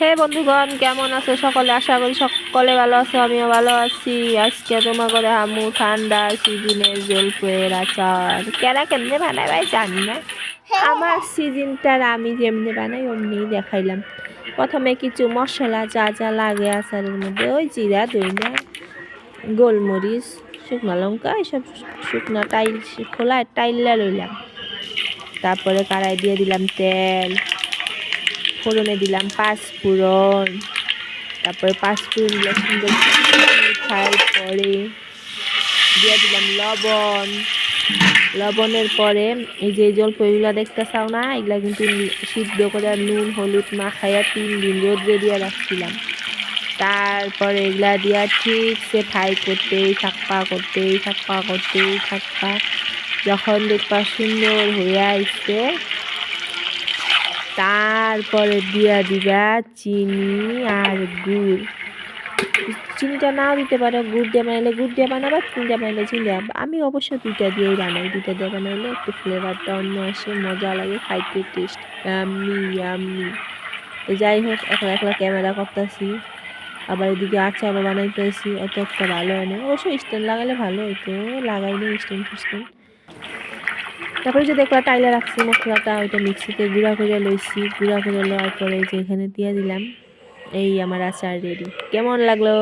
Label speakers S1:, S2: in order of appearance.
S1: হে বন্ধুগণ, কেমন আছো সকলে? আশা করি সকলে ভালো আছো, আমিও ভালো আছি। আজকে তোমার করে হামু ঠান্ডা সিজনের জলপাইয়ের আচার কেরা কেমনে বানাই ভাই জানি না। আমার সিজনটার আমি যেমনি বানাই অমনি দেখাইলাম। প্রথমে কিছু মশলা যা যা লাগে আচারের মধ্যে, ওই জিরা, ধইনা, গোলমরিচ, শুকনো লঙ্কা, এসব শুকনো খোলা টাইলা লইলাম। তারপরে কড়াই দিয়ে দিলাম তেল, ফোড়নে দিলাম পাঁচফোড়ন। তারপরে পাঁচফোড়নগুলো সুন্দর ফ্রাই পরে দিয়ে দিলাম লবণ। লবণের পরে এই যে জলপাইগুলো দেখতে চাও না, এগুলা কিন্তু সিদ্ধ করে নুন হলুদ মাখাইয়া 3 দিন রোদ্রে দিয়ে রাখছিলাম। তারপরে এগুলা দিয়া ঠিক সে ফ্রাই করতেই থাকবা। যখন দেখবা সুন্দর হয়ে আসছে, তারপরে দিয়া দিবা চিনি আর গুড়। চিনিটা নাও দিতে পারো, গুড় দিয়ে বানাইলে গুড় দিয়ে বানাবা, চিনি দিয়ে বানাইলে চিনি দিয়ে। আমি অবশ্য দুইটা দিয়েই বানাই, দুইটা দিয়ে বানাইলে একটু ফ্লেভারটা অন্য আসে, মজা লাগে খাইতে, টেস্ট ইয়াম্মি ইয়াম্মি। তো যাই হোক, একলা একলা ক্যামেরা করতেছি, আবার এদিকে আচারও বানাইতেছি, অত একটা ভালো হয় না। অবশ্য স্ট্যান্ড লাগাইলে ভালো হইতো, লাগাইনি স্ট্যান্ড ফিস্ট্যান্ড। তারপরে যে দেখলা টাইলে রাখছি মশলাটা, ওইটা মিক্সিতে গুঁড়া করে লইছি। গুঁড়া করে লওয়ার পরে যে এখানে দিয়ে দিলাম, এই আমার আচার রেডি। কেমন লাগলো?